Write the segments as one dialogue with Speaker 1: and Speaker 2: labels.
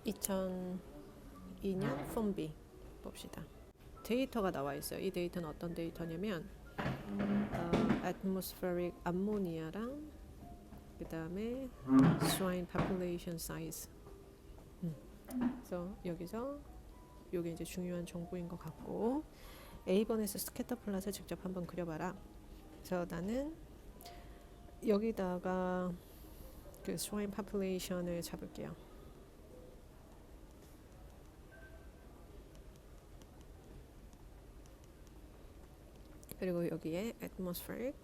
Speaker 1: 2002년 폼비 봅시다. 데이터가 나와 있어요. 이 데이터는 어떤 데이터냐면 atmospheric ammonia랑 그 다음에 swine population size. 그래서 여기서 이게 이제 중요한 정보인 것 같고, A번에서 스캐터 플롯을 직접 한번 그려봐라. 그래서 나는 여기다가 그 swine population을 잡을게요. 그리고 여기에 atmospheric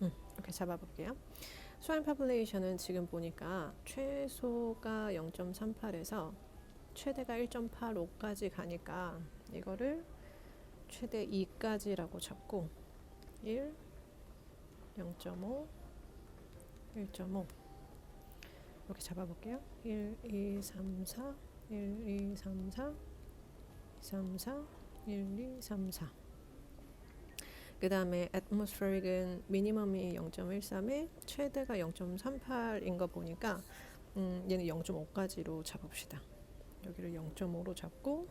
Speaker 1: 이렇게 잡아볼게요. swine population은 지금 보니까 최소가 0.38에서 최대가 1.85까지 가니까 이거를 최대 2까지라고 잡고 1, 0.5, 1.5 이렇게 잡아볼게요. 1, 2, 3, 4 1, 2, 3, 4 3, 4 1, 2, 3, 4 그 다음에 atmospheric은 미니멈이 0.13에 최대가 0.38인 거 보니까 얘는 0.5까지로 잡읍시다. 여기를 0.5로 잡고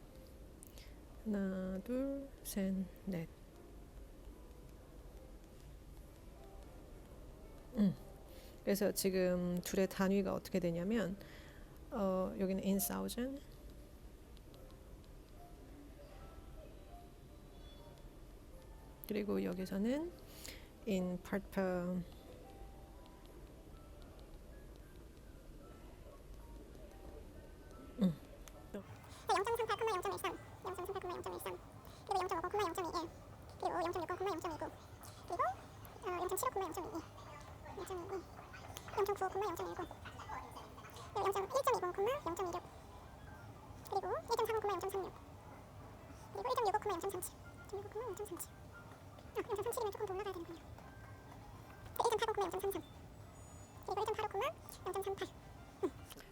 Speaker 1: 하나, 둘, 셋, 넷. 그래서 지금 둘의 단위가 어떻게 되냐면 여기는 in thousand 그리고 여기서는 in part per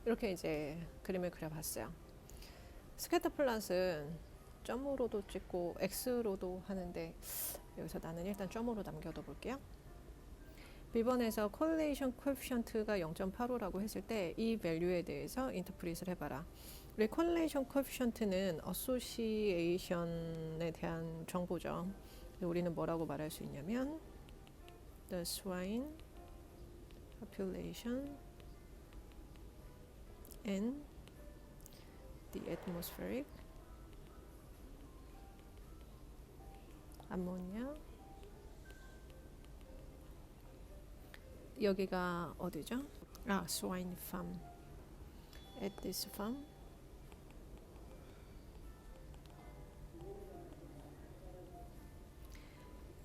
Speaker 1: 이렇게 이제 그림을 그려봤어요. 스캐터 플롯은 점으로도 찍고 X로도 하는데 여기서 나는 일단 점으로 남겨둬 볼게요. B번에서 correlation coefficient가 0.85라고 했을 때 이 밸류에 대해서 인터프릿을 해봐라. 우리 correlation coefficient는 association에 대한 정보죠. 우리는 뭐라고 말할 수 있냐면 the swine population and the atmospheric ammonia 여기가 어디죠? swine farm. At this farm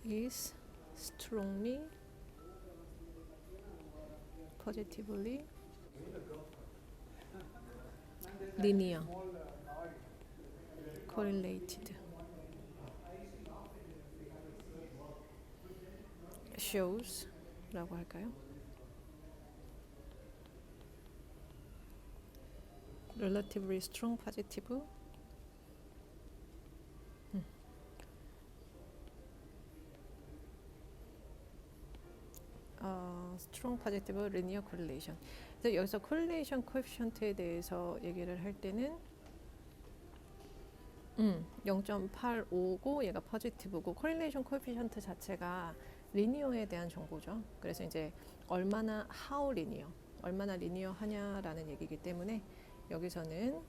Speaker 1: is strongly positively linear correlated shows 라고 할까요? relatively strong positive strong positive linear correlation. 그래서 여기서 correlation coefficient에 대해서 얘기를 할 때는 0.85고 얘가 positive고 correlation coefficient 자체가 linear에 대한 정보죠. 그래서 이제 얼마나 how linear, 얼마나 linear하냐라는 얘기이기 때문에 여기서는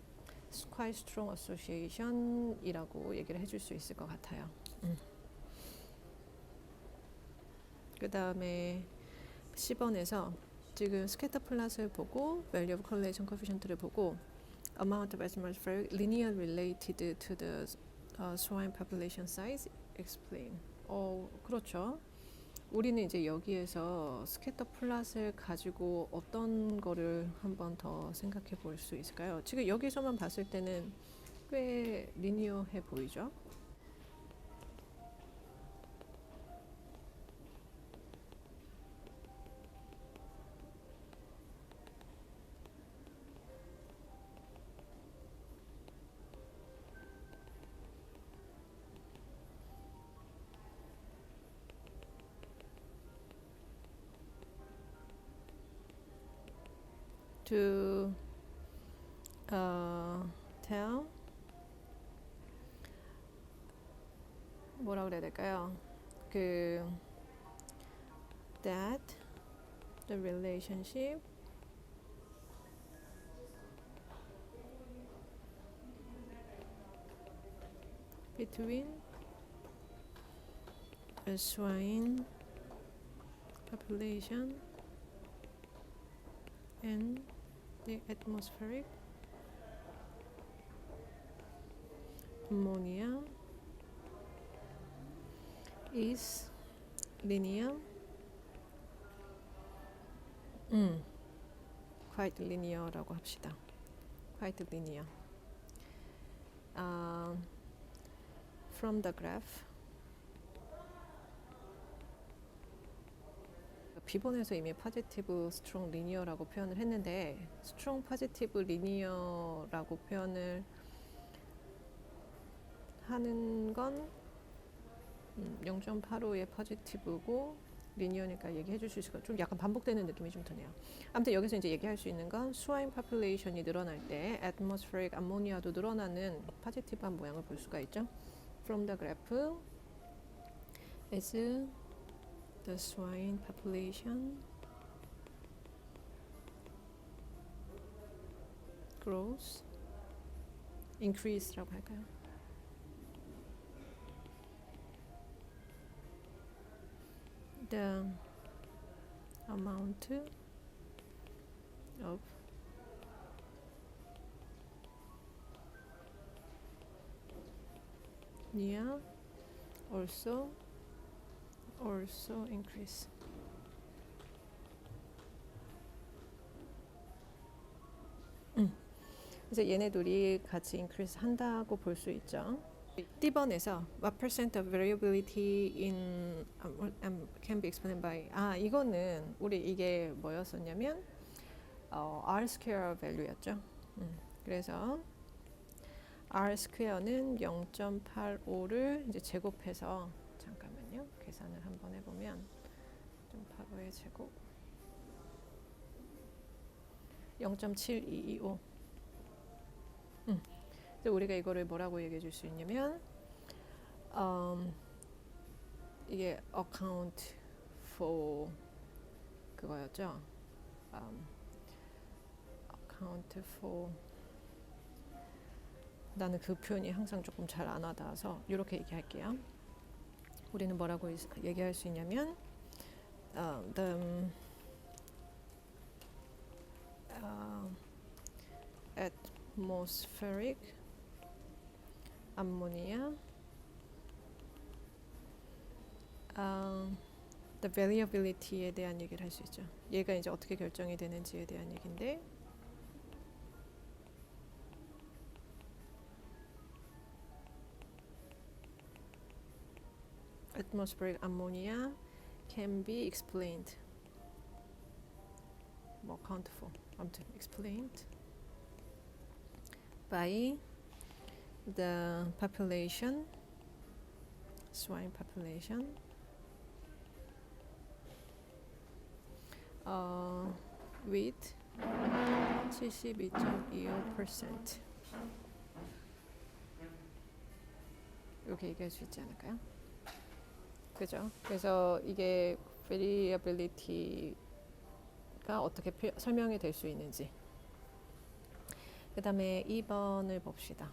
Speaker 1: quite strong association이라고 얘기를 해줄 수 있을 것 같아요. 그 다음에 10번에서 지금 스캐터 플롯을 보고 value of correlation coefficient를 보고 amount of atmospheric linear related to the swine population size explain. 그렇죠. 우리는 이제 여기에서 스캐터 플롯을 가지고 어떤 거를 한번 더 생각해 볼 수 있을까요? 지금 여기서만 봤을 때는 꽤 리니어해 보이죠? to tell 뭐라 그래야 될까요? That the relationship between a swine population and the atmospheric ammonia is linear. Quite linear라고 합시다. Quite linear. From the graph. 비본에서 이미 positive, strong, linear라고 표현을 했는데 strong, positive, linear라고 표현을 하는 건 0.85의 positive고 리니어니까 얘기해 줄 수 있을 것 같아요. 좀 약간 반복되는 느낌이 좀 드네요. 아무튼 여기서 이제 얘기할 수 있는 건 swine population이 늘어날 때 atmospheric ammonia도 늘어나는 positive한 모양을 볼 수가 있죠. From the graph as the swine population grows, increase라고 할까요? The amount of ammonia also increase. 그래서 얘네들이 같이 increase 한다고 볼 수 있죠. D번에서 what percent of variability in can be explained by 이거는 우리 이게 뭐였었냐면 R square value였죠. 그래서 R square는 0.85를 이제 제곱해서 잠깐만요. 계산을 한번 해보면 0.85의 제곱 0.7225. 그래서 우리가 이거를 뭐라고 얘기해 줄 수 있냐면 이게 account for 그거였죠. account for 나는 그 표현이 항상 조금 잘 안 와닿아서 이렇게 얘기할게요. 우리는 뭐라고 얘기할 수 있냐면 the atmospheric ammonia the variability에 대한 얘기를 할 수 있죠. 얘가 이제 어떻게 결정이 되는지에 대한 얘기인데 atmospheric ammonia can be explained 뭐 account for 아무튼 explained by the population swine population with 72.25% 이렇게 얘기할 수 있지 않을까요? 그죠? 그래서 이게 variability가 어떻게 설명이 될 수 있는지. 그 다음에 2번을 봅시다.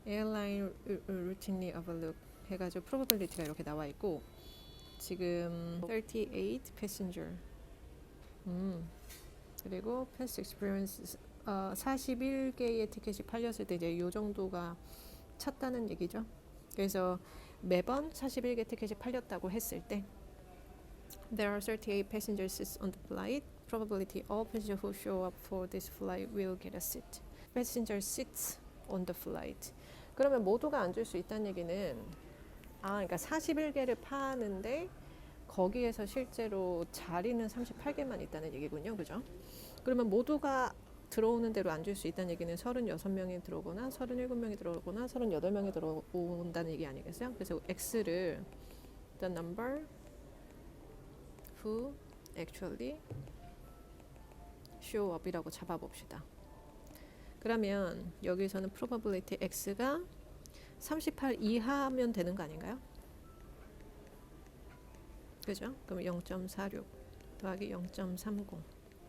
Speaker 1: Airline routinely overlook 해가지고 probability가 이렇게 나와 있고 지금 38 passenger 그리고 past experience 41개의 티켓이 팔렸을 때 이제 이 정도가 찼다는 얘기죠. 그래서 매번 41개 티켓이 팔렸다고 했을 때 There are 38 passenger seats on the flight. Probability all passengers who show up for this flight will get a seat. Passenger seats on the flight. 그러면 모두가 앉을 수 있다는 얘기는 그러니까 41개를 파는데 거기에서 실제로 자리는 38개만 있다는 얘기군요. 그죠? 그러면 모두가 들어오는 대로 앉을 수 있다는 얘기는 36명이 들어오거나 37명이 들어오거나 38명이 들어온다는 얘기 아니겠어요? 그래서 X를 the number who actually show up이라고 잡아봅시다. 그러면 여기서는 probability x가 38 이하면 되는 거 아닌가요? 그죠? 그럼 0.46 더하기 0.30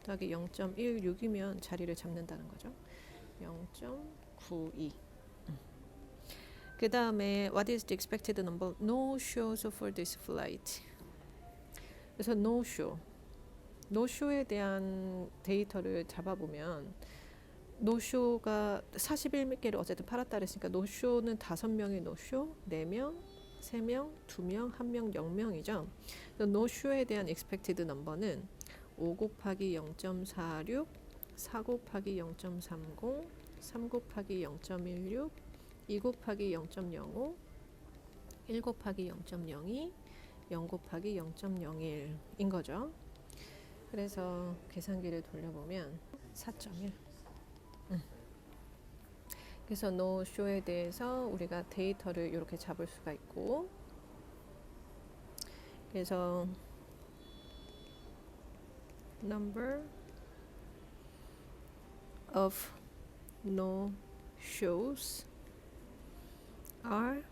Speaker 1: 더하기 0.16이면 자리를 잡는다는 거죠. 0.92. 그 다음에 what is the expected number no shows for this flight? 그래서 no show에 대한 데이터를 잡아보면 no show가 41개를 어쨌든 팔았다 그랬으니까 no show는 5명의 no show, 4명, 3명, 2명, 1명, 0명이죠. no show에 대한 expected number는 5 곱하기 0.46, 4 곱하기 0.30, 3 곱하기 0.16, 2 곱하기 0.05, 1 곱하기 0.02, 0 곱하기 0.01인 거죠. 그래서 계산기를 돌려보면 4.1. 그래서 no show에 대해서 우리가 데이터를 이렇게 잡을 수가 있고, 그래서 number of no shows are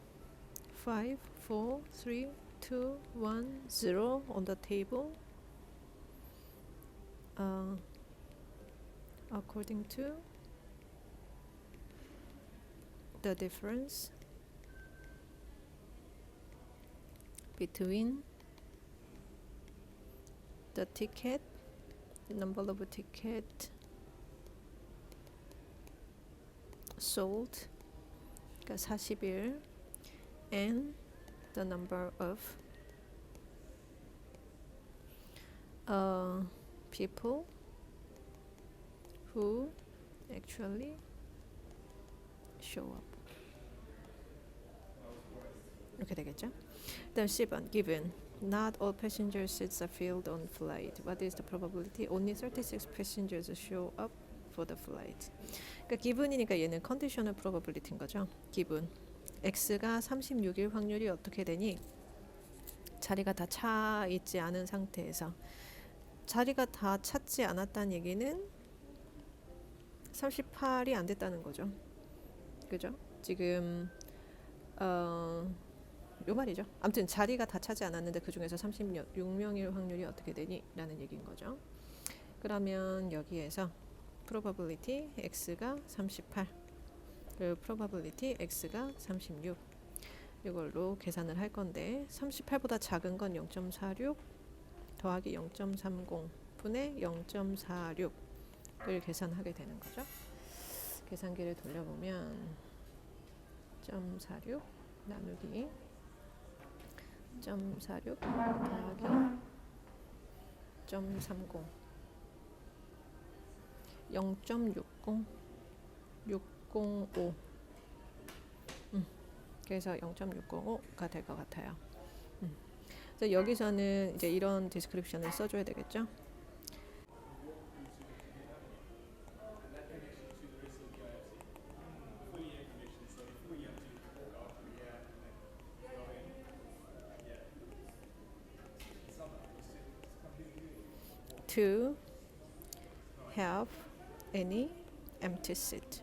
Speaker 1: 5, 4, 3, 2, 1, 0 on the table according to the difference between the ticket, the number of ticket sold, 그러니까 41, and the number of people who actually show up. 이렇게 되겠죠? 다음 10번 given not all passenger seats are filled on flight. What is the probability? Only 36 passengers show up for the flight. 그러니까 given이니까 얘는 conditional probability인 거죠. given x가 36일 확률이 어떻게 되니? 자리가 다 차 있지 않은 상태에서 자리가 다 찼지 않았다는 얘기는 38이 안 됐다는 거죠. 그죠? 지금 요 말이죠. 아무튼 자리가 다 차지 않았는데 그 중에서 36명일 확률이 어떻게 되니? 라는 얘기인 거죠. 그러면 여기에서 probability x가 38 그리고 probability x가 36 이걸로 계산을 할 건데 38보다 작은 건 0.46 더하기 0.30 분의 0.46을 계산하게 되는 거죠. 계산기를 돌려보면 0.46 나누기 0.46 더하기 0.30 0.60 605 그래서 0.605가 될 것 같아요. 그래서 여기서는 이제 이런 디스크립션을 써줘야 되겠죠. To have any empty seat.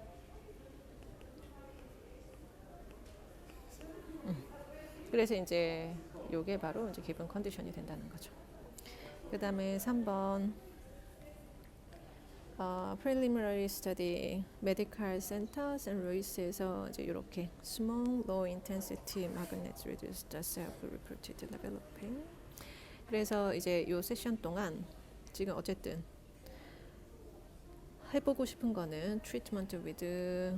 Speaker 1: 그래서 이제 요게 바로 이제 기본 컨디션이 된다는 거죠. 그 다음에 3번 preliminary study medical centers and Royce에서 이제 이렇게 small low intensity magnets reduced self-reported developing. 그래서 이제 요 세션 동안 지금 어쨌든 해보고 싶은 거는 treatment with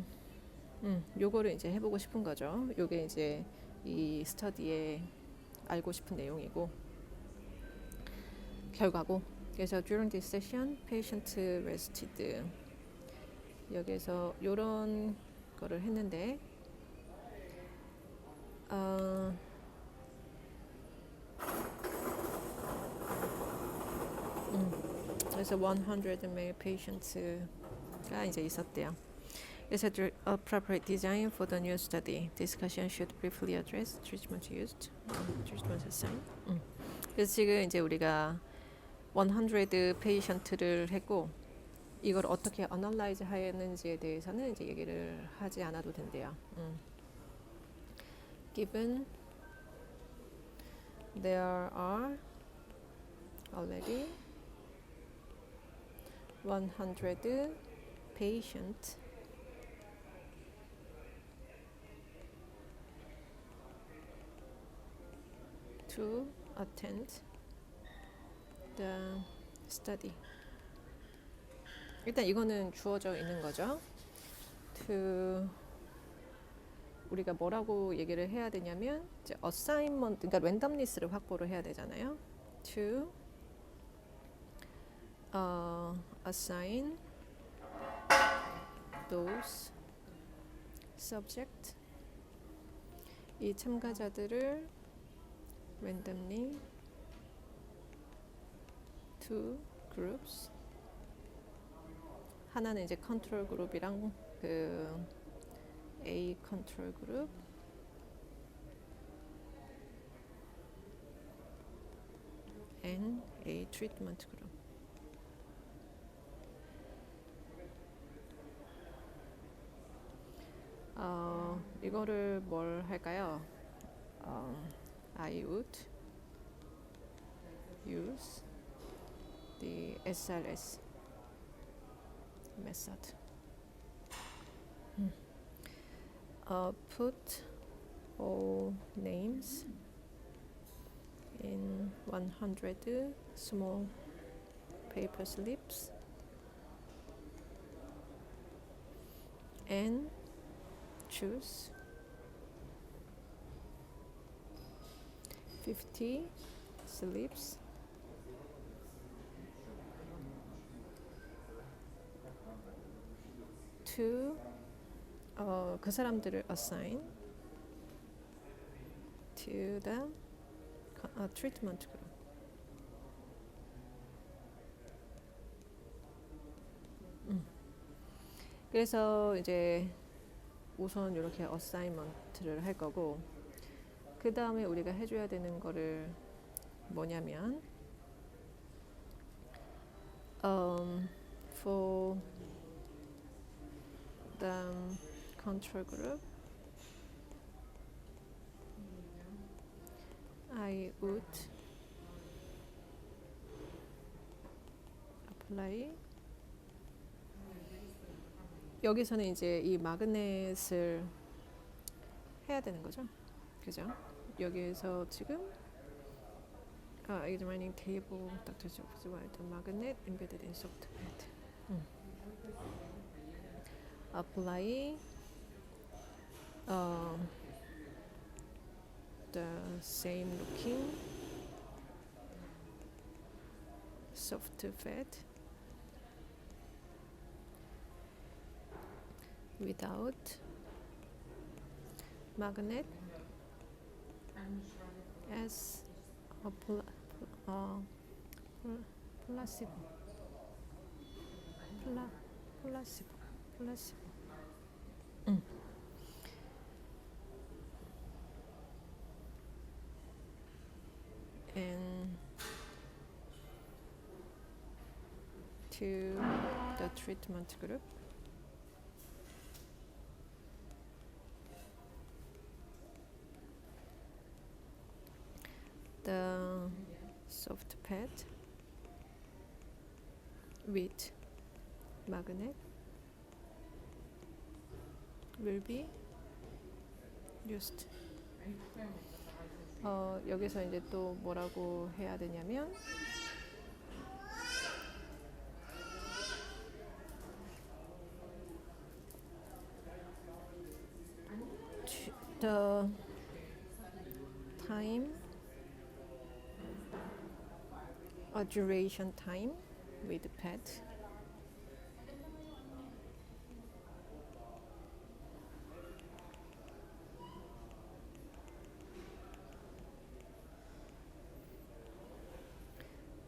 Speaker 1: 요거를 이제 해보고 싶은 거죠. 요게 이제 이 스터디에 알고 싶은 내용이고 결과고. 그래서 during this session, patient rested. 여기서 요런 거를 했는데 그래서 100 male patients가 이제 있었대요. 그래서 appropriate design for the new study. Discussion should briefly address treatment used. treatment assigned. 그래서 지금 이제 우리가 100 patient를 했고 이걸 어떻게 어널라이즈 하였는지에 대해서는 이제 얘기를 하지 않아도 된대요. Given there are already 100 patients to attend the study. 일단 이거는 주어져 있는 거죠. to 우리가 뭐라고 얘기를 해야 되냐면 이제 assignment, 그러니까 랜덤리스를 확보를 해야 되잖아요. to assign those subject, 이 참가자들을 randomly to groups, 하나는 이제 컨트롤 그룹이랑 그 A 컨트롤 그룹, and A 트리트먼트 그룹. 이거를 뭘 할까요? I would use the SRS method. Put all names in 100 small paper slips and choose 50 slips to 그 사람들을 assign to the treatment group. 그래서 이제 우선 이렇게 어사이먼트를 할 거고, 그 다음에 우리가 해줘야 되는 거를 뭐냐면 for the control group I would apply, 여기서는 이제 이 마그넷을 해야 되는 거죠. 그죠? 여기에서 지금 examining table Dr. Jobs while the magnet embedded in soft pad. Apply the same looking soft pad without magnet as a placebo. And to the treatment group. The soft pad with magnet will be used. 여기서 이제 또 뭐라고 해야 되냐면 the time duration time with the pad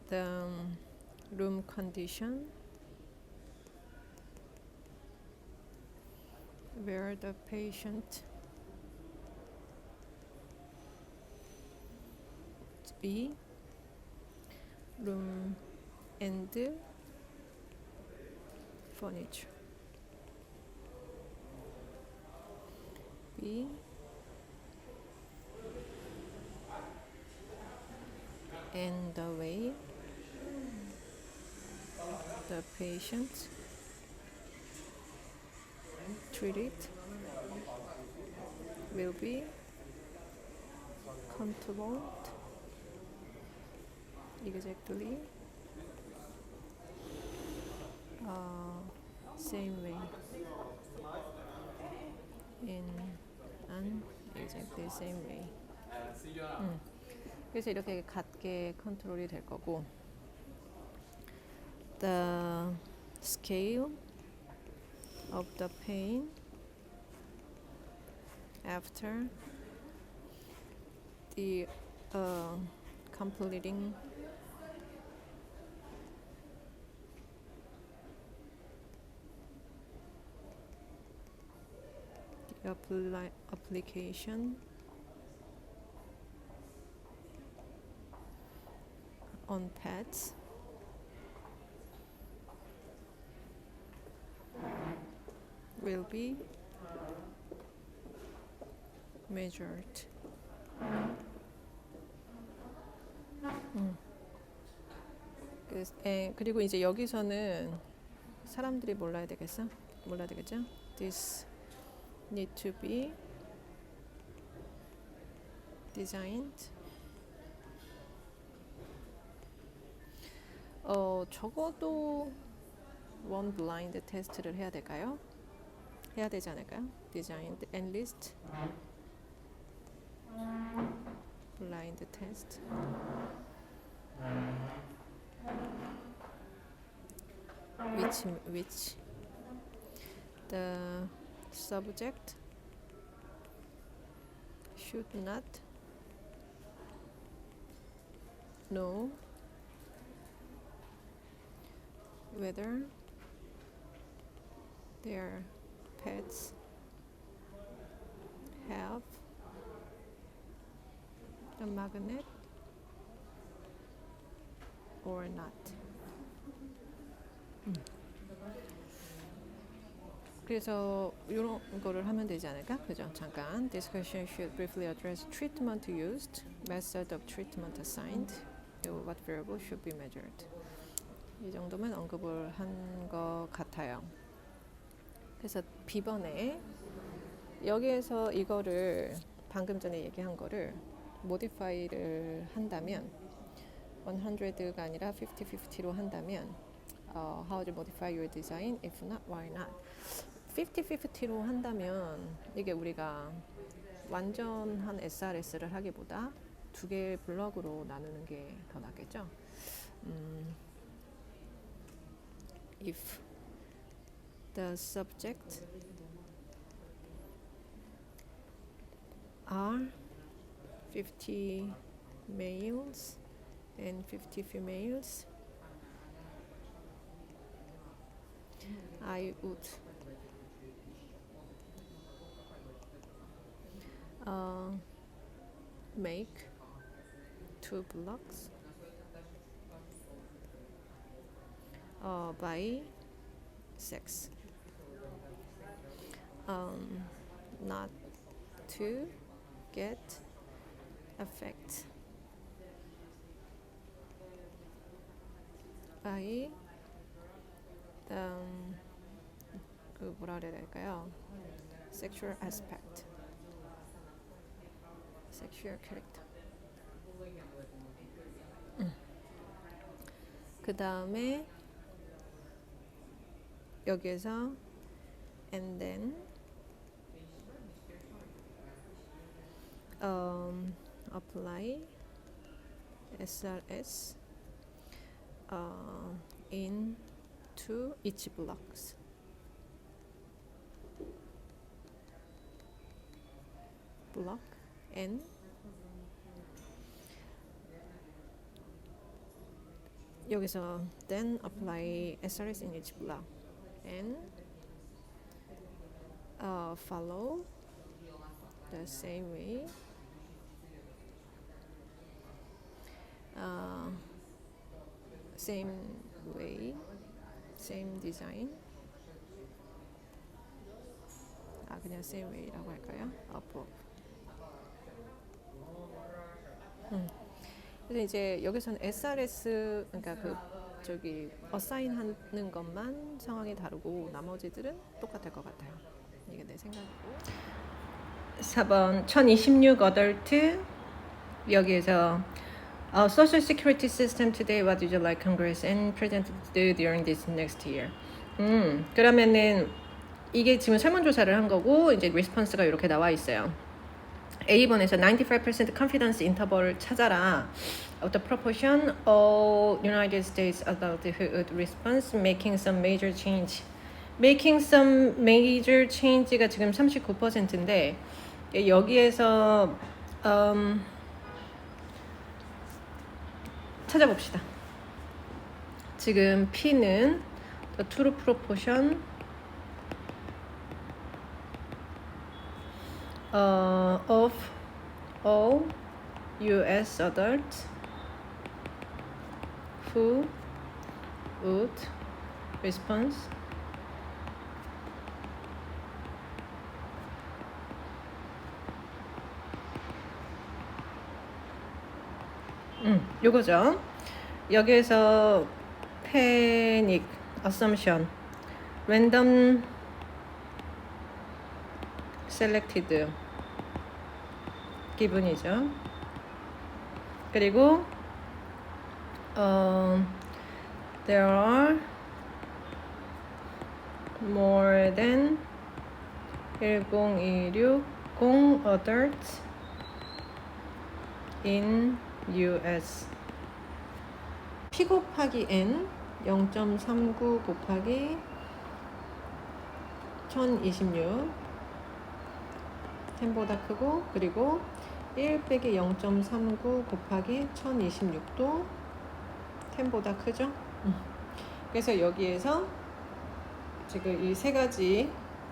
Speaker 1: the room condition where the patient be, room and furniture. B, and the way the patient treated will be controlled exactly same way in an exactly same way. 그래서 이렇게 같게 컨트롤이 될 거고, the scale of the pain after the completing the application on pets will be measured. 그리고 이제 여기서는 사람들이 몰라야 되겠어? 몰라야 되겠죠? This need to be designed. 적어도 one blind 테스트를 해야 될까요? 해야 되지 않을까요? Designed at least blind test. Which the subject should not know whether their pets have a magnet or not. 그래서 이런 거를 하면 되지 않을까? 그죠? 잠깐. This question should briefly address treatment used, method of treatment assigned, what variable should be measured. 이 정도면 언급을 한 것 같아요. 그래서 B번에 여기에서 이거를 방금 전에 얘기한 거를 modify를 한다면 100가 아니라 50-50로 한다면 how to modify your design? If not, why not? 50-50로 한다면 이게 우리가 완전한 SRS를 하기보다 두 개의 블럭으로 나누는 게 더 낫겠죠? If the subject are 50 males and 50 females, I would make 2 blocks by sex, not to get affect by 그 뭐라 그래야 될까요? Sexual aspect, sexual character. 그 다음에 여기에서 and then apply SRS into each blocks. block N 여기서 then apply SRS in each block and follow the same way same design 그냥 same way라고 할까요? above. 그래서 이제 여기서는 SRS 그러니까 그 저기 assign 하는 것만 상황이 다르고 나머지들은 똑같을 것 같아요. 이게 내 생각이고. 4번 1026 adult 여기에서 Social Security System today. What would you like Congress and President to do during this next year? 그러면은 이게 지금 설문조사를 한 거고 이제 리스폰스가 이렇게 나와 있어요. A번에서 95% confidence interval을 찾아라. Of the proportion of United States adult who would respond making some major change. Making some major change가 지금 39%인데 여기에서 찾아봅시다. 지금 P는 the true proportion of all U.S. adults who would respond 요거죠. 여기에서 panic, assumption, random selected 기분이죠. 그리고 there are more than 1026 adults in US. P 곱하기 N 0.39 곱하기 1026 10보다 크고 그리고 1 빼기 0.39 곱하기 1026도 10보다 크죠? 그래서 여기에서 지금 이 세 가지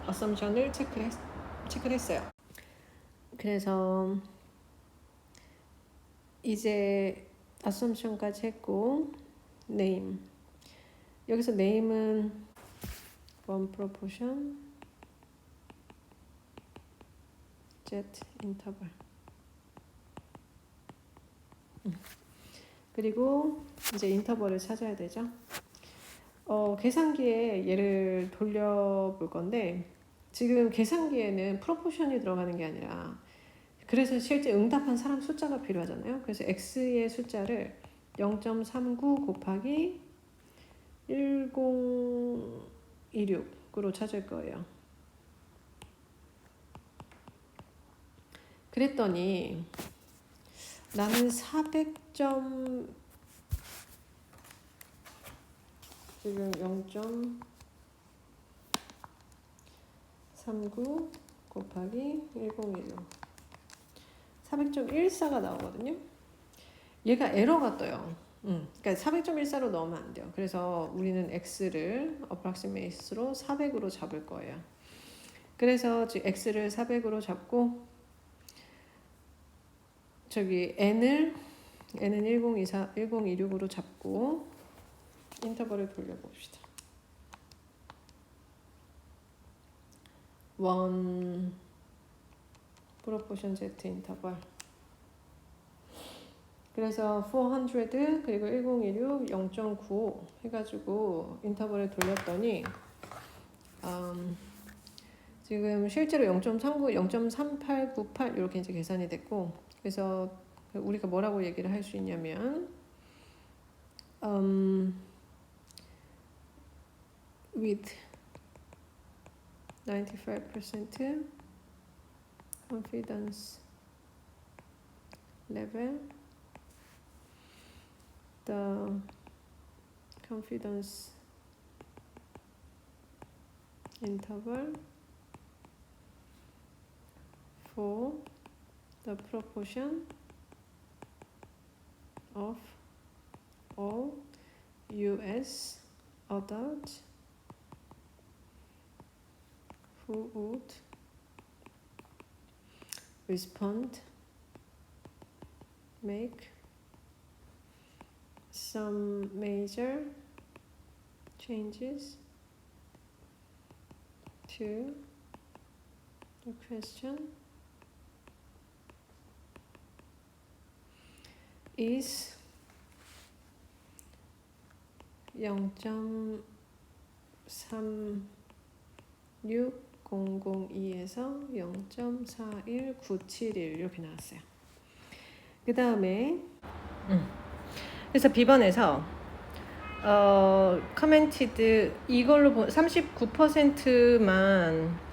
Speaker 1: assumption을 체크를 했어요. 그래서 이제 assumption까지 했고 name 여기서 name은 one proportion Z interval 그리고 이제 인터벌을 찾아야 되죠. 계산기에 얘를 돌려볼 건데 지금 계산기에는 프로포션이 들어가는 게 아니라 그래서 실제 응답한 사람 숫자가 필요하잖아요. 그래서 X의 숫자를 0.39 곱하기 1026으로 찾을 거예요. 그랬더니 나는 400점 지금 0.39 곱하기 1016 400.14가 나오거든요. 얘가 에러가 떠요. 그러니까 400.14로 넣으면 안 돼요. 그래서 우리는 x를 approximate로 400으로 잡을 거예요. 그래서 지금 x를 400으로 잡고 저기 n은 1024, 1026으로 잡고 인터벌을 돌려봅시다. 1 proportion z 인터벌 그래서 400 그리고 1026 0.95 해가지고 인터벌을 돌렸더니 지금 실제로 0.39, 0.3898 이렇게 이제 계산이 됐고 그래서 우리가 뭐라고 얘기를 할 수 있냐면 with 95% confidence level the confidence interval for the proportion of all US adults who would respond, make some major changes to The question is 0.36002에서 0.41971 이렇게 나왔어요. 그 다음에 그래서 B번에서 commented 이걸로 39%만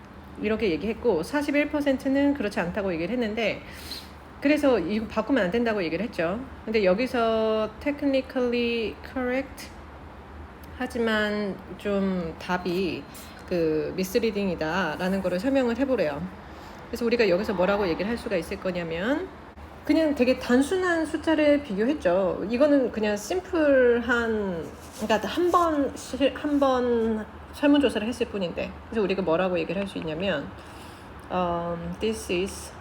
Speaker 1: 이렇게 얘기했고 41%는 그렇지 않다고 얘기를 했는데 그래서 이거 바꾸면 안 된다고 얘기를 했죠. 근데 여기서 technically correct 하지만 좀 답이 그 misleading이다 라는 거를 설명을 해보래요. 그래서 우리가 여기서 뭐라고 얘기를 할 수가 있을 거냐면 그냥 되게 단순한 숫자를 비교했죠. 이거는 그냥 심플한 그러니까 한 번 설문조사를 했을 뿐인데 그래서 우리가 뭐라고 얘기를 할 수 있냐면 this is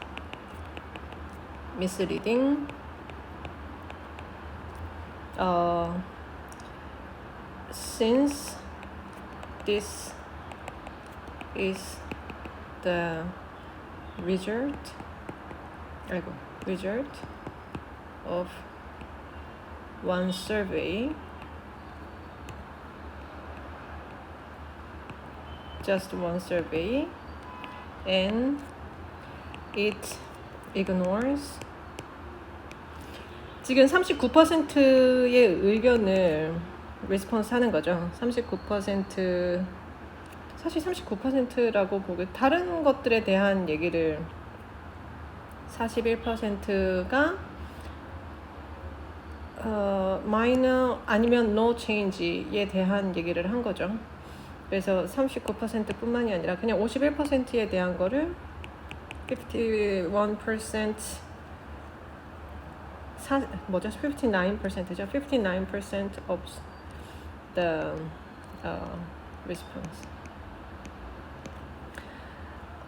Speaker 1: misleading since this is the result of one survey, just one survey, and it ignores 지금 39%의 의견을 리스폰스 하는 거죠. 39% 사실 39%라고 보기 다른 것들에 대한 얘기를 41%가 minor 아니면 no change에 대한 얘기를 한 거죠. 그래서 39%뿐만이 아니라 그냥 51%에 대한 거를 51% 59%죠. 59% of the response.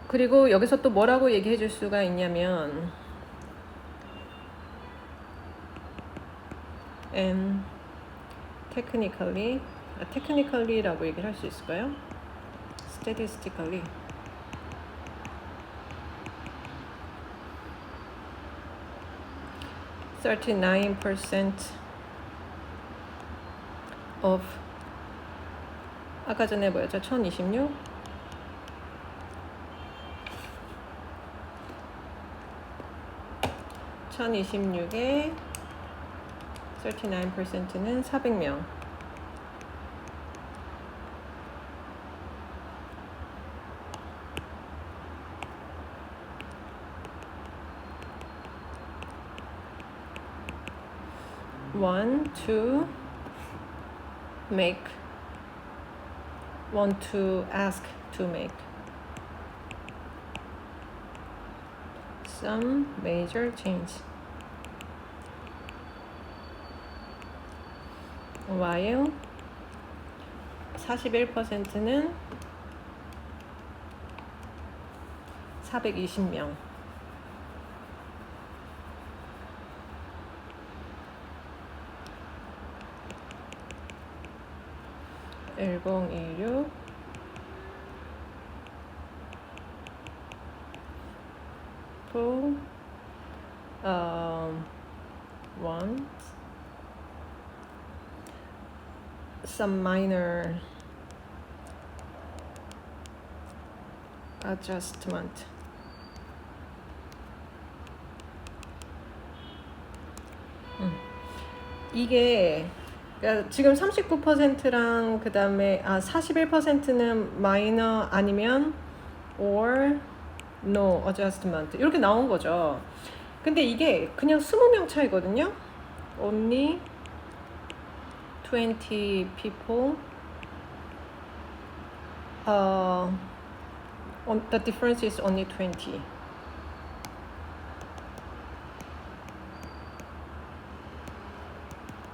Speaker 1: 그리고 여기서 또 뭐라고 얘기해 줄 수가 있냐면 and technically라고 얘기를 할 수 있을까요? statistically (39% of) 아까 전에 뭐였죠? 1026? 1026에 39%는 400명. want to ask to make some major change while 41%는 420명 (1026) want some minor adjustment. 이게 그러니까 지금 39%랑 그 다음에 41%는 minor 아니면 or no adjustment 이렇게 나온 거죠. 근데 이게 그냥 20명 차이거든요. only 20 people the difference is only 20.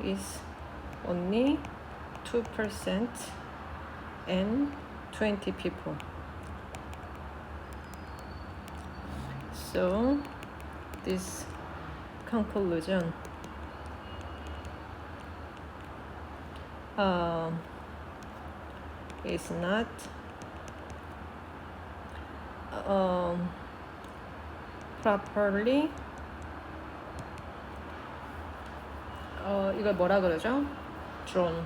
Speaker 1: is only 2% and 20 people. So this conclusion is not properly 이걸 뭐라 그러죠? drawn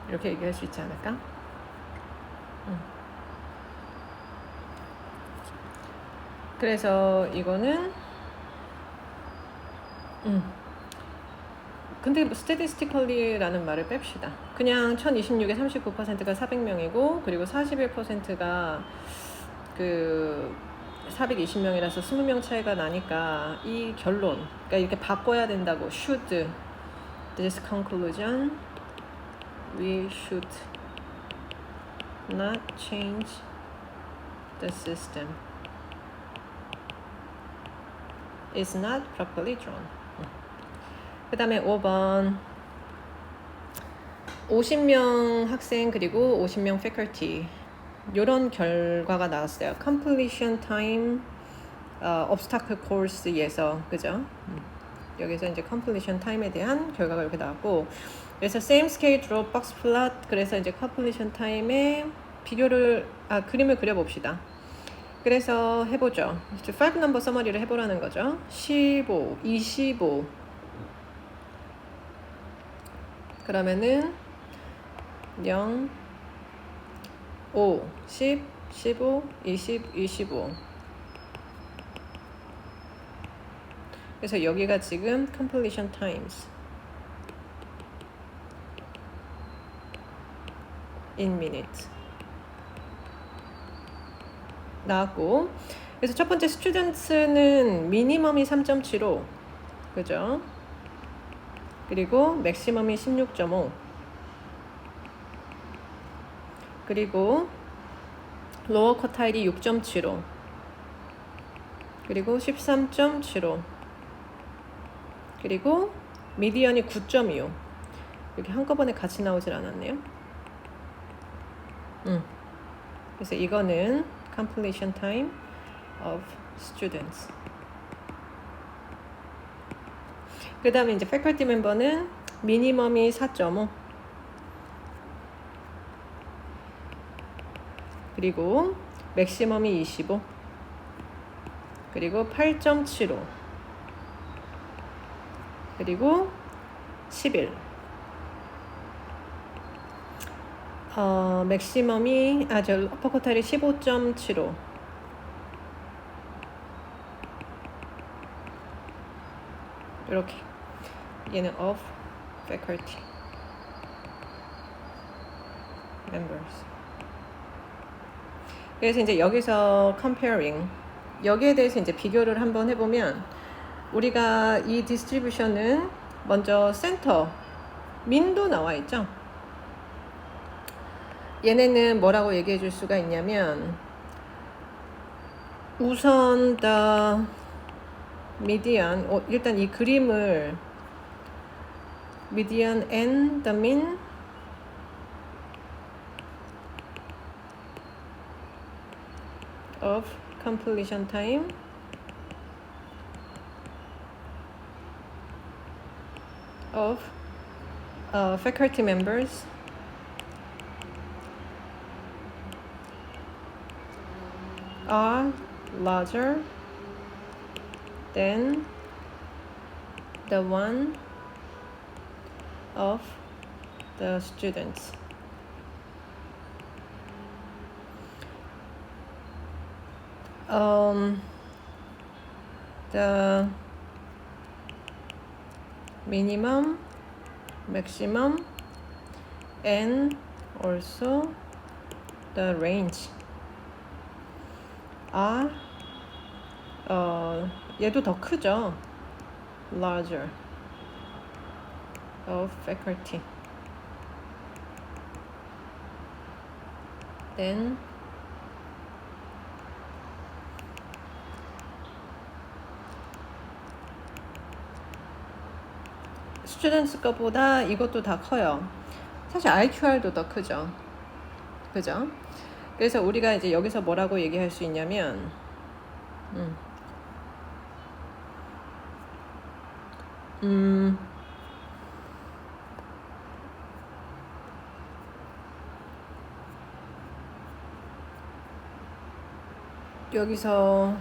Speaker 1: 이렇게 얘기할 수 있지 않을까? 그래서 이거는 근데 statistically라는 말을 뺍시다. 그냥 1026에 39%가 400명이고 그리고 41%가 그 420명이라서 20명 차이가 나니까 이 결론, 그러니까 이렇게 바꿔야 된다고. should this conclusion we should not change the system is not properly drawn. 그 다음에 5번 50명 학생 그리고 50명 faculty 이런 결과가 나왔어요. completion time obstacle course에서 그죠? 여기서 이제 completion time에 대한 결과가 이렇게 나왔고 그래서 same scale drop box plot 그래서 이제 completion time에 비교를 그림을 그려봅시다. 그래서 해보죠. 5 number summary를 해보라는 거죠. 15, 25 그러면은 0, 5, 10, 15, 20, 25 그래서 여기가 지금 completion times in minutes 나왔고 그래서 첫 번째 스튜던트는 미니멈이 3.75 그죠? 그리고 맥시멈이 16.5 그리고 로어 쿼타일이 6.75 그리고 13.75 그리고 미디언이 9.25 이렇게 한꺼번에 같이 나오질 않았네요. 그래서 이거는 completion time of students. 그 다음에 이제 faculty 멤버는 미니멈이 4.5 그리고 맥시멈이 25 그리고 8.75 그리고 11 맥시멈이 어퍼 쿼타일이 15.75 이렇게 얘는 of faculty members. 그래서 이제 여기서 comparing 여기에 대해서 이제 비교를 한번 해보면 우리가 이 디스트리뷰션은 먼저 센터 민도 나와 있죠. 얘네는 뭐라고 얘기해 줄 수가 있냐면 우선 the median 일단 이 그림을 median and the mean of completion time of faculty members are larger than the one of the students. The minimum, maximum, and also the range are 얘도 더 크죠. larger of faculty then 스튜던트 거보다 이것도 다 커요. 사실 IQR도 더 크죠. 그죠? 그래서 우리가 이제 여기서 뭐라고 얘기할 수 있냐면 여기서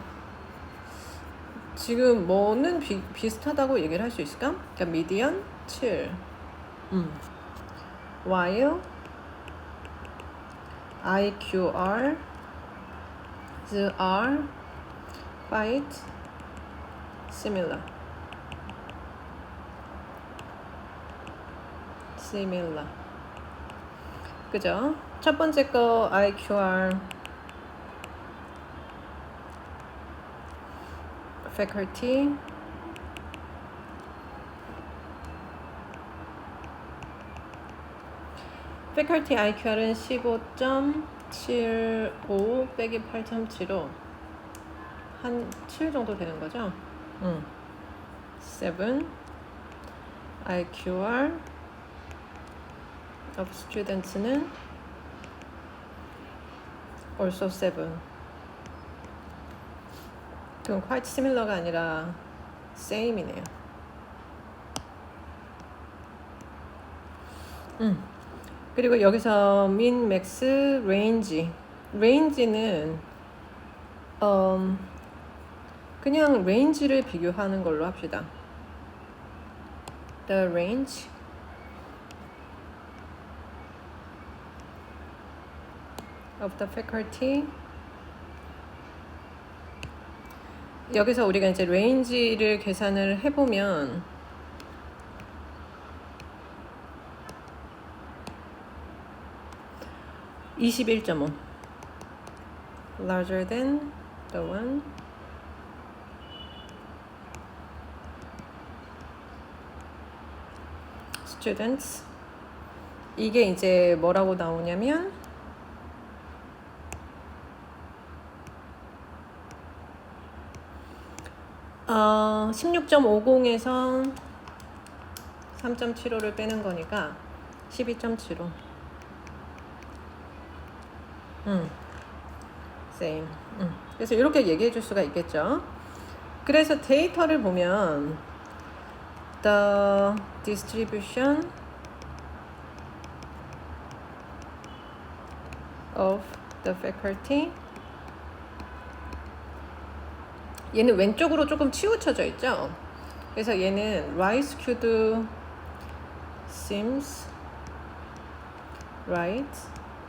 Speaker 1: 지금 뭐는 비슷하다고 얘기를 할 수 있을까? 그러니까 median 7. while IQR are quite similar. 그죠? 첫 번째 거 IQR faculty IQR은 15.75 빼기 8.75 한 7 정도 되는 거죠? 7 IQR of students는 also 7. 그럼 quite similar가 아니라 same이네요. 그리고 여기서 min, max, range는 그냥 range를 비교하는 걸로 합시다. The range of the faculty. 여기서 우리가 이제 range를 계산을 해보면 (21.5) larger than the one students. 이게 이제 뭐라고 나오냐면 16.50에서 3.75를 빼는 거니까 12.75. same. 그래서 이렇게 얘기해 줄 수가 있겠죠. 그래서 데이터를 보면 the distribution of the faculty, 얘는 왼쪽으로 조금 치우쳐져 있죠. 그래서 얘는 right skewed seems right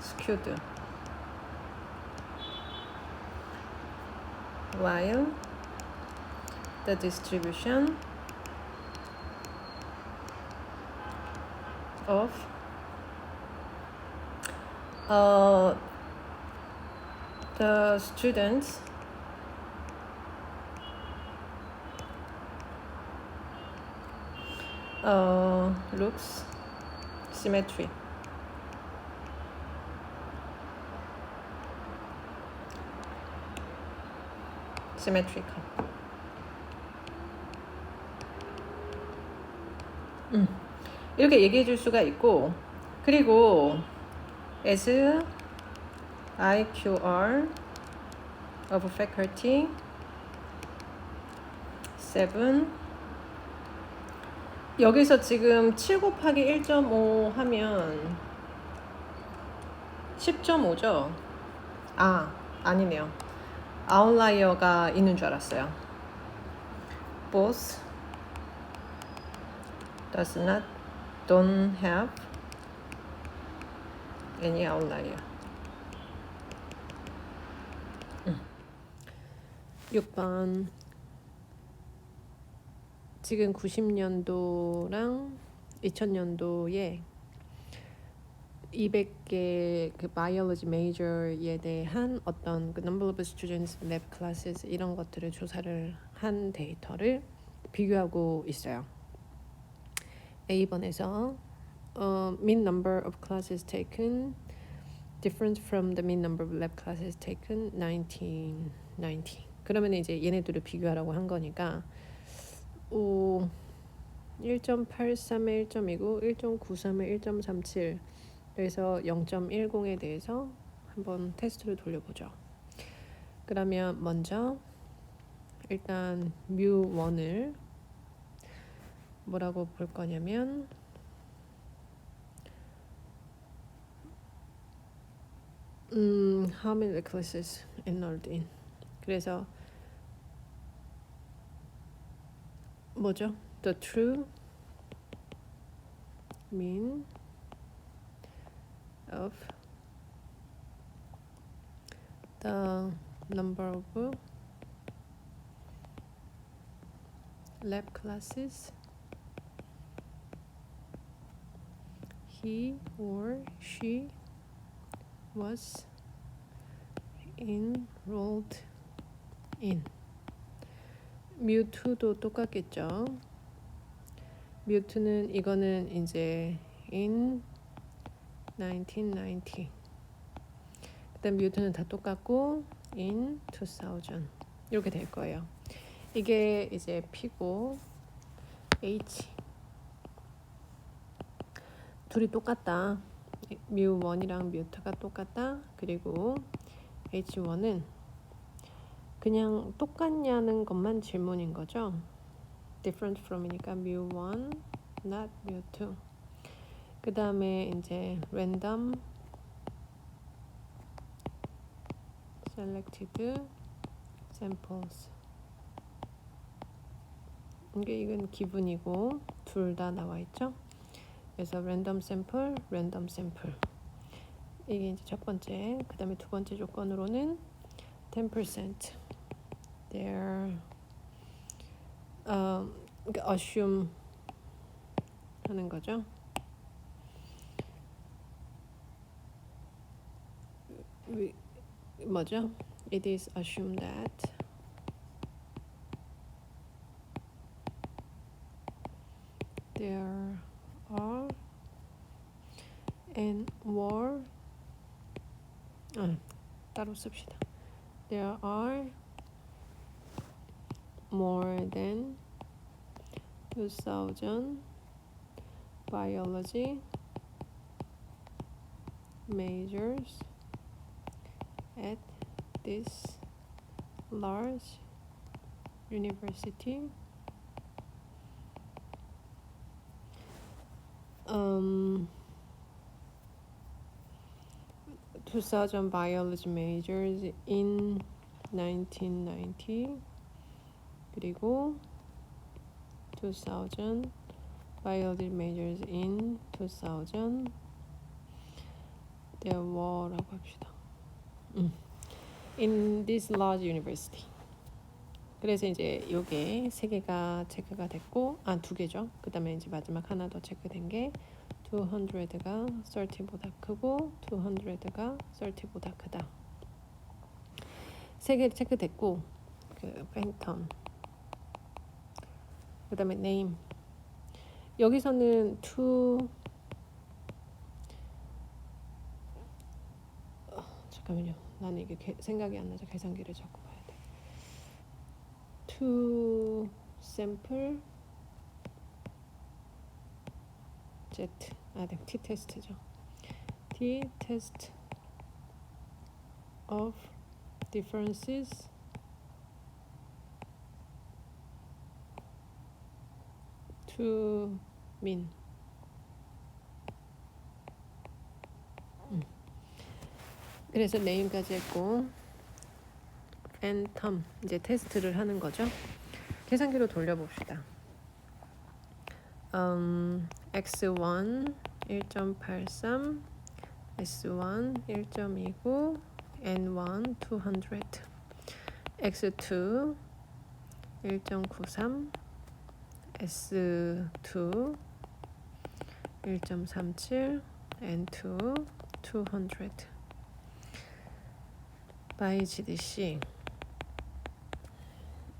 Speaker 1: skewed, while the distribution of the students looks symmetrical. 이렇게 얘기해 줄 수가 있고, 그리고 as IQR of faculty 7, 여기서 지금 7 곱하기 1.5 하면 10.5죠? 아니네요. 아웃라이어가 있는 줄 알았어요. both don't have any outlier. 6번. 지금 90년도랑 2000년도에 200개 그 바이올로지 메이저에 대한 어떤 그 number of students, lab classes 이런 것들을 조사를 한 데이터를 비교하고 있어요. A번에서 mean number of classes taken different from the mean number of lab classes taken 1990. 그러면 이제 얘네들을 비교하라고 한 거니까 1.83에 1.29, 1.93에 1.37, 그래서 0.10에 대해서 한번 테스트를 돌려보죠. 그러면 먼저 일단 mu1을 뭐라고 볼 거냐면 how many classes enrolled in, 그래서 뭐죠? The true mean of the number of lab classes he or she was enrolled in. 뮤2도 똑같겠죠. 뮤2는 이거는 이제 in 1990. 그다음 뮤2는 다 똑같고 in 2000 이렇게 될 거예요. 이게 이제 P고 H 둘이 똑같다. 뮤1이랑 뮤2가 똑같다. 그리고 H1은 그냥 똑같냐는 것만 질문인 거죠. different from이니까 뮤1 not 뮤2. 그 다음에 이제 random selected samples. 이건 기분이고 둘 다 나와 있죠. 그래서 random sample, random sample. 이게 이제 첫 번째. 그 다음에 두 번째 조건으로는 10% their assume 하는 거죠. 뭐죠? It is assumed that there are and were 따로 씁시다. There are more than 2,000 biology majors at this large university. 2,000 biology majors in 1990 그리고 2,000 biology majors in 2000 there were라고 합시다. in this large university. 그래서 이제 요게 세 개가 체크가 됐고 두 개죠. 그 다음에 이제 마지막 하나 더 체크된 게 200가 30보다 크고 200가 30보다 크다. 세 개 체크됐고 그 phantom 그 다음에 name 여기서는 잠깐만요. 나는 이게 생각이 안 나서 계산기를 자꾸 봐야 돼. to sample Z 네, T 테스트죠. T test of differences to mean. 그래서 name까지 했고 phantom 이제 테스트를 하는 거죠. 계산기로 돌려봅시다. x1 1.83 s1 1.29 n1 200 x2 1.93 s2 1.37 n2 200 by GDC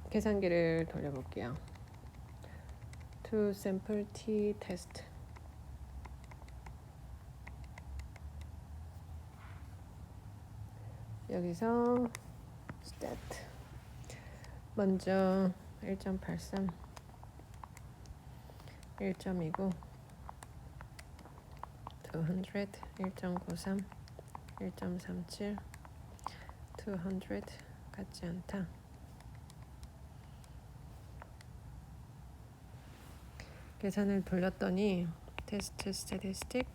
Speaker 1: 계산기를 돌려볼게요. To sample T test 여기서 stat 먼저 1.83 1.29 200 1.93 1.37 200 같지 않다. 계산을 돌렸더니 테스트 스태티스틱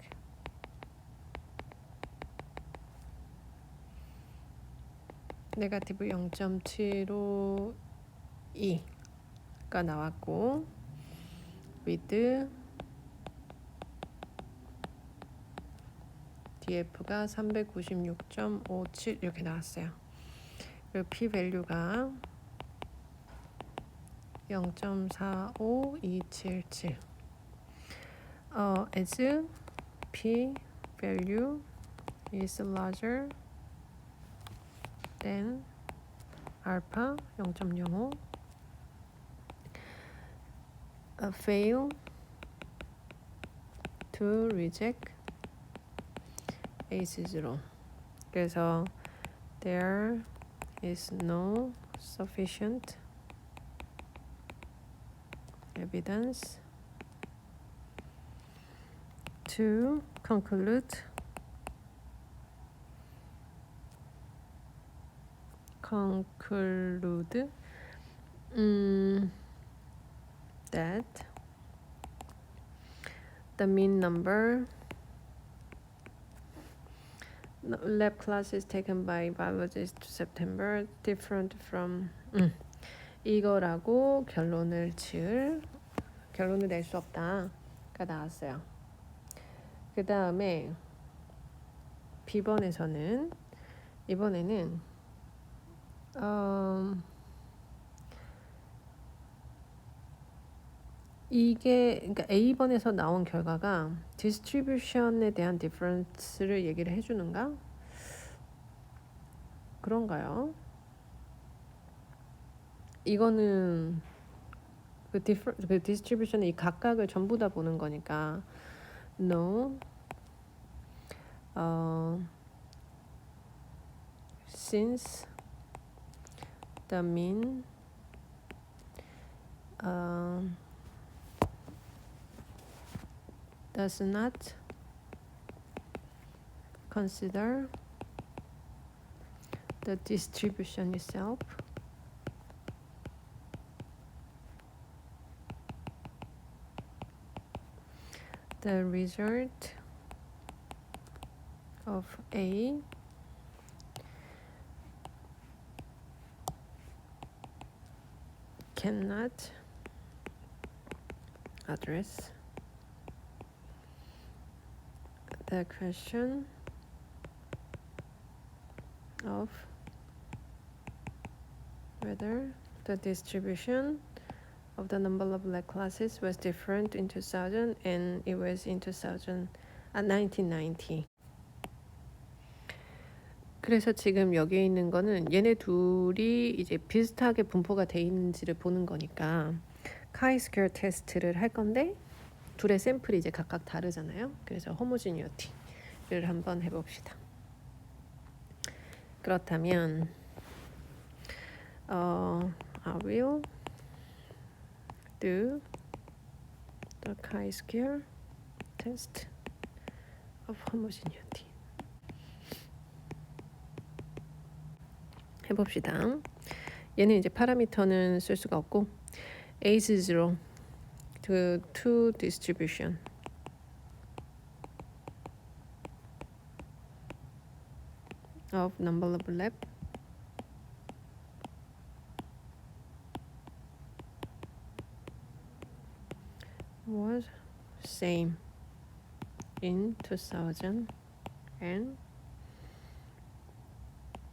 Speaker 1: 네가티브 0.752가 나왔고 with DF가 396.57 이렇게 나왔어요. 그리고 P 밸류가 0.45277. as P value is larger than alpha 0.05, fail to reject ACE0. 그래서 there is no sufficient evidence to conclude that the mean number lab classes taken by biologists to September different from 이거라고 결론을 낼 수 없다가 나왔어요. 그 다음에 B번에서는 이번에는 이게 그러니까 A번에서 나온 결과가 디스트리뷰션에 대한 디퍼런스를 얘기를 해주는가? 그런가요? 이거는 그 디스트리뷰션의 이 각각을 전부 다 보는 거니까 no. Since the mean does not consider the distribution itself, the result of A cannot address the question of whether the distribution of the number of lab classes was different in 2000 and it was in 1990. 그래서 지금 여기에 있는 거는 얘네 둘이 이제 비슷하게 분포가 돼 있는지를 보는 거니까 카이스퀘어 테스트를 할 건데 둘의 샘플이 이제 각각 다르잖아요. 그래서 호모지니어티를 한번 해봅시다. 그렇다면 I will do the chi-square test of homogeneity. 해봅시다. 얘는 이제 파라미터는 쓸 수가 없고 ACE0 to distribution of number of lab was same in 2000 and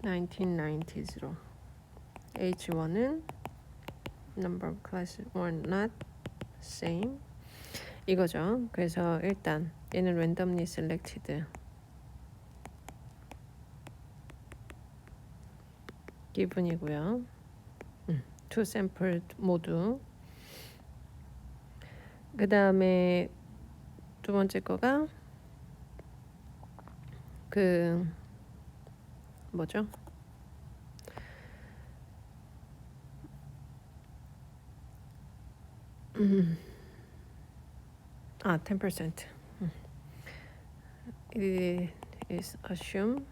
Speaker 1: 1990. H1은 number of classes were not same 이거죠. 그래서 일단 얘는 randomly selected 기분이고요. two sample 모두. 그 다음에 두 번째 거가 그 뭐죠? 아, 10%. It is assumed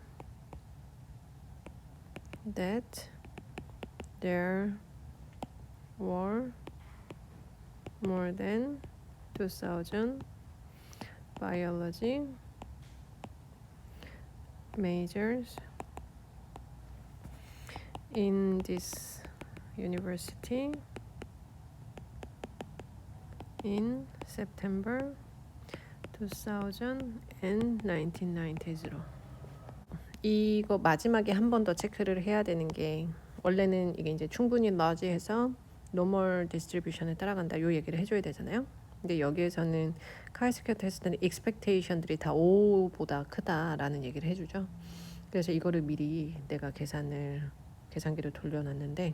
Speaker 1: that there were more than 2,000 biology majors in this university in September 1990. 이거 마지막에 한 번 더 체크를 해야 되는 게 원래는 이게 이제 충분히 large해서 normal distribution에 따라간다 요 얘기를 해줘야 되잖아요. 근데 여기에서는 카이스퀘어 테스트는 expectation들이 다 5보다 크다라는 얘기를 해주죠. 그래서 이거를 미리 내가 계산기를 돌려놨는데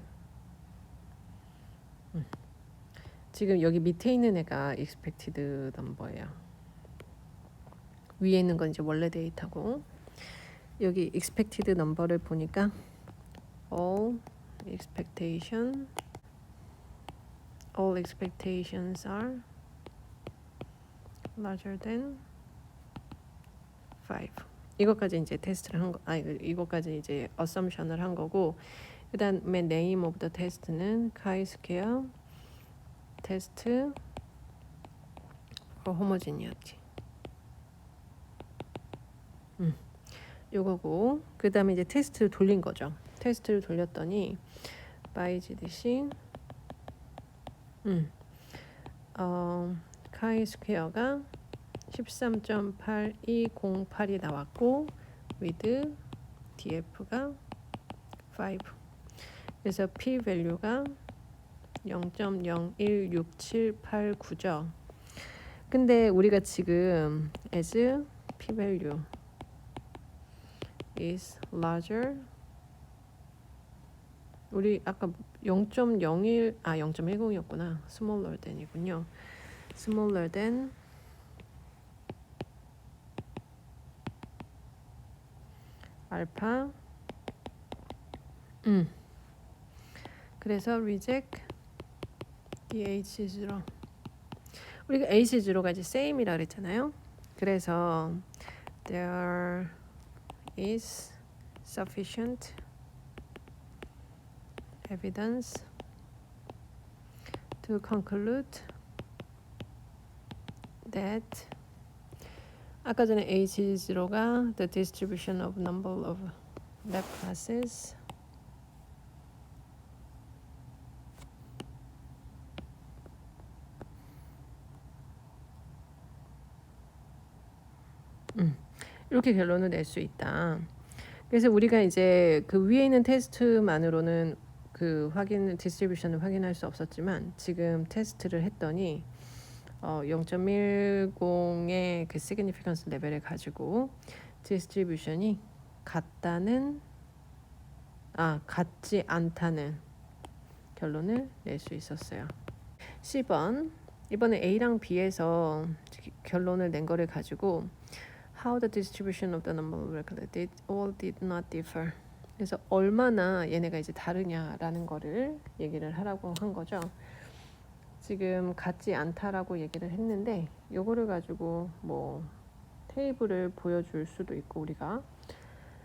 Speaker 1: 지금 여기 밑에 있는 애가 expected number예요. 위에 있는 건 이제 원래 데이터고 여기 expected number를 보니까 all expectations are larger than 5. 이것까지 이제 테스트를 한 거, 이것까지 이제 assumption을 한 거고, 그다음에 name of the test는 chi-square test for homogeneity. 요거고, 그다음에 이제 테스트를 돌린 거죠. 테스트를 돌렸더니 by GDC chi-square가 13.8208이 나왔고 with df가 5. 그래서 p 밸류가 0.016789죠. 근데 우리가 지금 as p value is larger, 우리 아까 0.10이었구나. smaller than이군요. smaller than 알파. 그래서 reject the H0. 우리가 H0가 이제 same이라 그랬잖아요. 그래서 there is sufficient evidence to conclude that 아까 전에 H0가 the distribution of number of lab classes 이렇게 결론을 낼 수 있다. 그래서 우리가 이제 그 위에 있는 테스트만으로는 그 디스트리뷰션을 확인할 수 없었지만 지금 테스트를 했더니 0.10의 그 시그니피컨스 레벨을 가지고 디스트리뷰션이 같지 않다는 결론을 낼 수 있었어요. 10번 이번에 A랑 B에서 결론을 낸 거를 가지고 how the distribution of the number of records all did not differ. 그래서 얼마나 얘네가 이제 다르냐라는 거를 얘기를 하라고 한 거죠. 지금 같지 않다라고 얘기를 했는데 요거를 가지고 뭐 테이블을 보여줄 수도 있고 우리가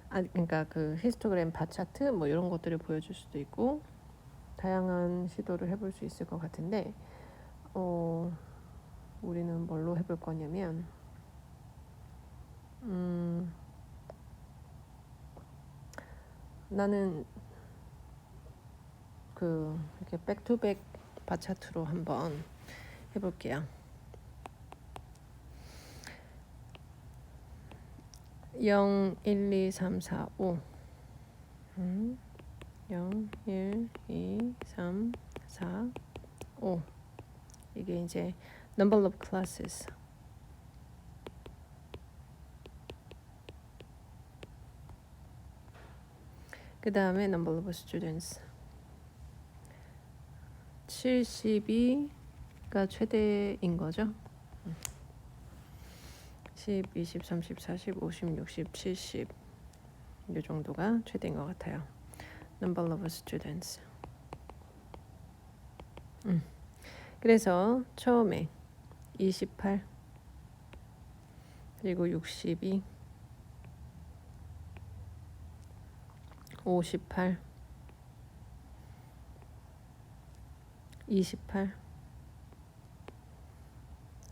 Speaker 1: 그러니까 그 히스토그램 바 차트 뭐 이런 것들을 보여줄 수도 있고 다양한 시도를 해볼 수 있을 것 같은데 우리는 뭘로 해볼 거냐면 나는 그 이렇게 백투백 바 차트로 한번 해볼게요. 0, 1, 2, 3, 4, 5 0, 1, 2, 3, 4, 5 이게 이제 number of classes 그 다음에 number of students 72가 최대인 거죠. 10, 20, 30, 40, 50, 60, 70 이 정도가 최대인 것 같아요. Number of students. 그래서 처음에 28 그리고 62 58 28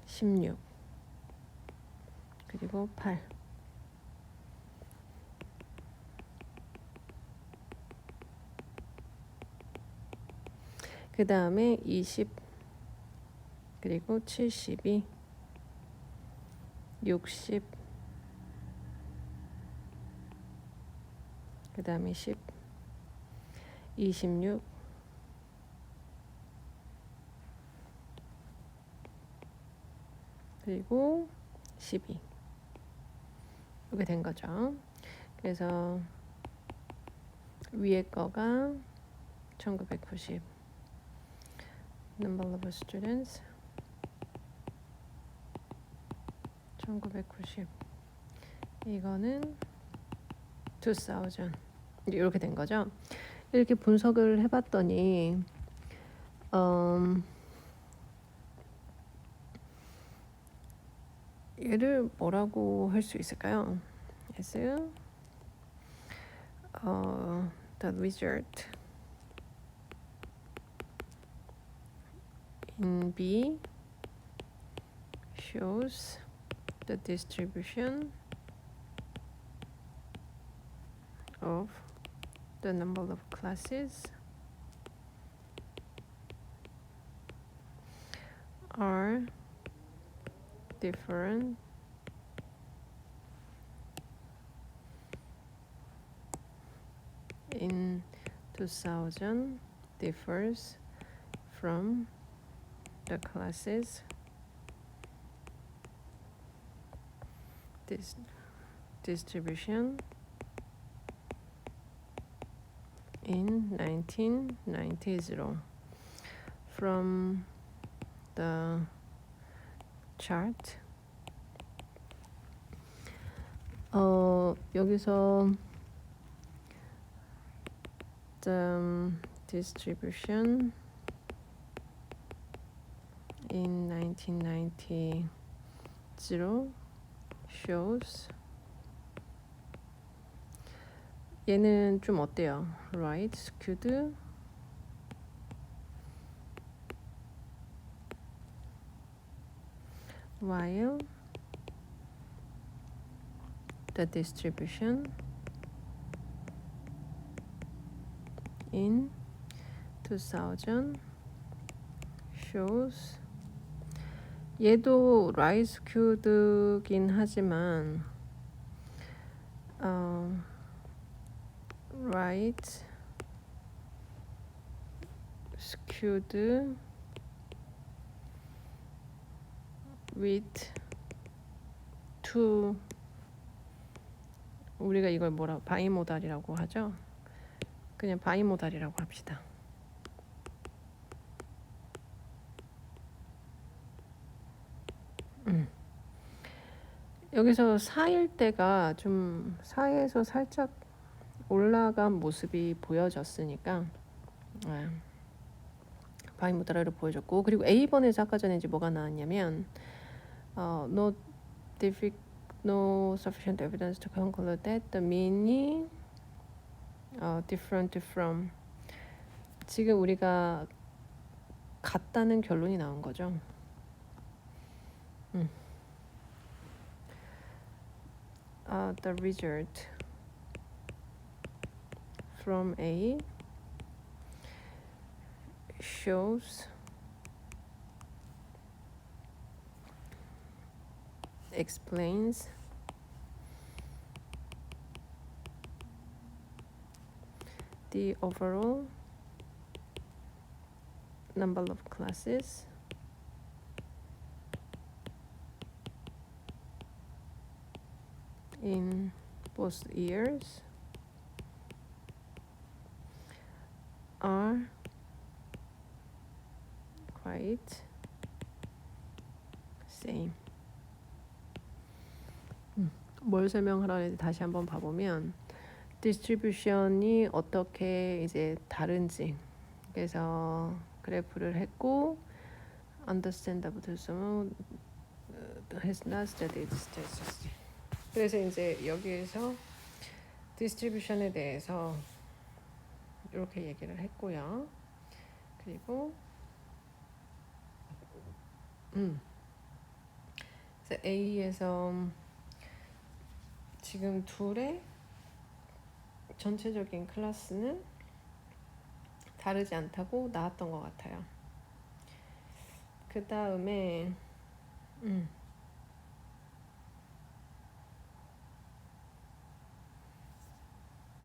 Speaker 1: 16 그리고 8 그 다음에 20, 그리고 72, 60, 그 다음에 10, 26, 그리고 12 이렇게 된 거죠. 그래서 위에 거가 1990 number of students 1990 이거는 2000 이렇게 된 거죠. 이렇게 분석을 해봤더니 얘를 뭐라고 할 수 있을까요? as the result in B shows the distribution of the number of classes are different in 2000 differs from the classes distribution in 1990 from the chart. 여기서 the distribution in 1990 shows 얘는 좀 어때요? right skewed while the distribution in 2000 shows 얘도 right skewed긴 하지만 right skewed with two 우리가 이걸 뭐라 바이모달이라고 하죠? 그냥 바이모달이라고 합시다. 여기서 4일 때가 좀 4에서 살짝 올라간 모습이 보여졌으니까 바이모달을 보여줬고 그리고 A번에서 아까 전에 이제 뭐가 나왔냐면 no sufficient evidence to conclude that the mean이 different from 지금 우리가 같다는 결론이 나온 거죠. The result from A shows explains the overall number of classes in both years are quite same. 뭘 설명하라는지 다시 한번 봐보면 디스트리뷰션이 어떻게 이제 다른지 그래서 그래프를 했고 understand of the sum has not studied statistics. 그래서 이제 여기에서 디스트리뷰션에 대해서 이렇게 얘기를 했고요. 그리고 그래서 A에서 지금 둘의 전체적인 클래스는 다르지 않다고 나왔던 것 같아요. 그 다음에